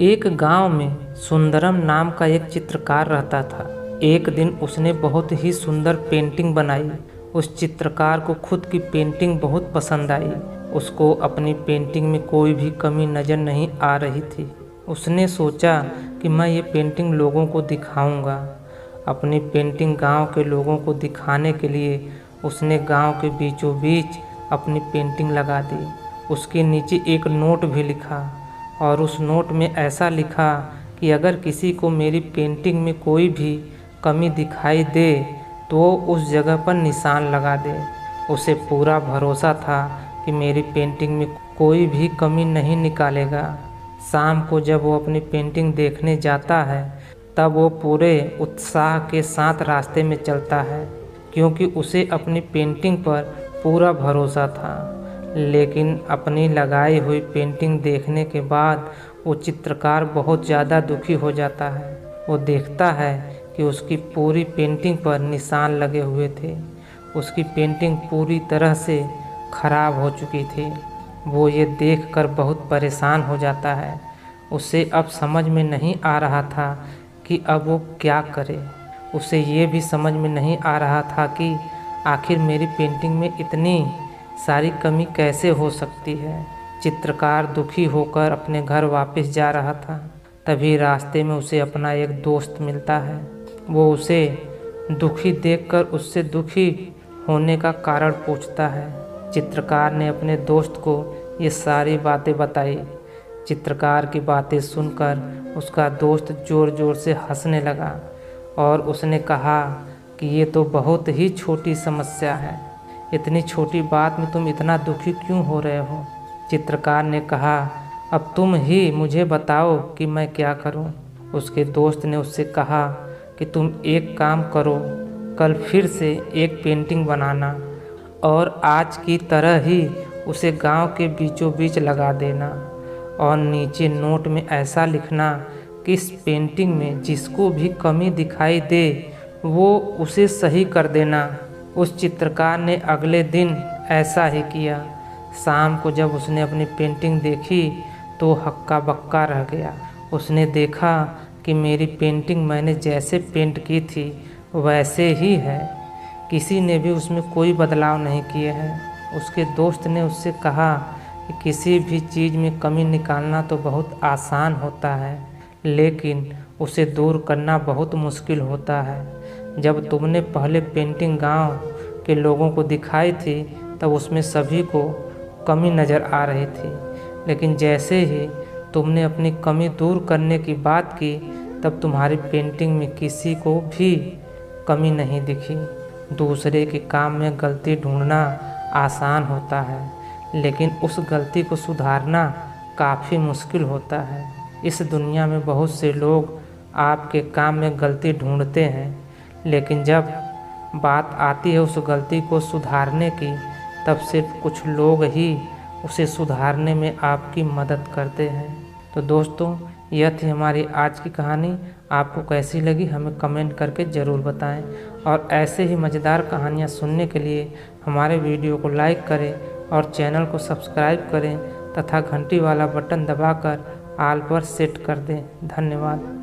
एक गांव में सुंदरम नाम का एक चित्रकार रहता था। एक दिन उसने बहुत ही सुंदर पेंटिंग बनाई। उस चित्रकार को खुद की पेंटिंग बहुत पसंद आई। उसको अपनी पेंटिंग में कोई भी कमी नज़र नहीं आ रही थी। उसने सोचा कि मैं ये पेंटिंग लोगों को दिखाऊंगा। अपनी पेंटिंग गांव के लोगों को दिखाने के लिए उसने गांव के बीचों बीच अपनी पेंटिंग लगा दी। उसके नीचे एक नोट भी लिखा और उस नोट में ऐसा लिखा कि अगर किसी को मेरी पेंटिंग में कोई भी कमी दिखाई दे तो वो उस जगह पर निशान लगा दे। उसे पूरा भरोसा था कि मेरी पेंटिंग में कोई भी कमी नहीं निकालेगा। शाम को जब वो अपनी पेंटिंग देखने जाता है तब वो पूरे उत्साह के साथ रास्ते में चलता है, क्योंकि उसे अपनी पेंटिंग पर पूरा भरोसा था। लेकिन अपनी लगाई हुई पेंटिंग देखने के बाद वो चित्रकार बहुत ज़्यादा दुखी हो जाता है। वो देखता है कि उसकी पूरी पेंटिंग पर निशान लगे हुए थे। उसकी पेंटिंग पूरी तरह से खराब हो चुकी थी। वो ये देखकर बहुत परेशान हो जाता है। उसे अब समझ में नहीं आ रहा था कि अब वो क्या करे। उसे ये भी समझ में नहीं आ रहा था कि आखिर मेरी पेंटिंग में इतनी सारी कमी कैसे हो सकती है। चित्रकार दुखी होकर अपने घर वापस जा रहा था। तभी रास्ते में उसे अपना एक दोस्त मिलता है। वो उसे दुखी देखकर उससे दुखी होने का कारण पूछता है। चित्रकार ने अपने दोस्त को ये सारी बातें बताई। चित्रकार की बातें सुनकर उसका दोस्त ज़ोर ज़ोर से हंसने लगा और उसने कहा कि ये तो बहुत ही छोटी समस्या है। इतनी छोटी बात में तुम इतना दुखी क्यों हो रहे हो। चित्रकार ने कहा, अब तुम ही मुझे बताओ कि मैं क्या करूं। उसके दोस्त ने उससे कहा कि तुम एक काम करो, कल फिर से एक पेंटिंग बनाना और आज की तरह ही उसे गांव के बीचों बीच लगा देना और नीचे नोट में ऐसा लिखना कि इस पेंटिंग में जिसको भी कमी दिखाई दे वो उसे सही कर देना। उस चित्रकार ने अगले दिन ऐसा ही किया। शाम को जब उसने अपनी पेंटिंग देखी तो हक्का बक्का रह गया। उसने देखा कि मेरी पेंटिंग मैंने जैसे पेंट की थी वैसे ही है, किसी ने भी उसमें कोई बदलाव नहीं किए हैं। उसके दोस्त ने उससे कहा कि किसी भी चीज़ में कमी निकालना तो बहुत आसान होता है, लेकिन उसे दूर करना बहुत मुश्किल होता है। जब तुमने पहले पेंटिंग गांव के लोगों को दिखाई थी तब उसमें सभी को कमी नज़र आ रही थी, लेकिन जैसे ही तुमने अपनी कमी दूर करने की बात की तब तुम्हारी पेंटिंग में किसी को भी कमी नहीं दिखी। दूसरे के काम में गलती ढूंढना आसान होता है, लेकिन उस गलती को सुधारना काफ़ी मुश्किल होता है। इस दुनिया में बहुत से लोग आपके काम में गलती ढूंढते हैं, लेकिन जब बात आती है उस गलती को सुधारने की तब सिर्फ कुछ लोग ही उसे सुधारने में आपकी मदद करते हैं। तो दोस्तों, यह थी हमारी आज की कहानी। आपको कैसी लगी हमें कमेंट करके ज़रूर बताएं और ऐसे ही मज़ेदार कहानियाँ सुनने के लिए हमारे वीडियो को लाइक करें और चैनल को सब्सक्राइब करें तथा घंटी वाला बटन दबाकर ऑल पर सेट कर दें। धन्यवाद।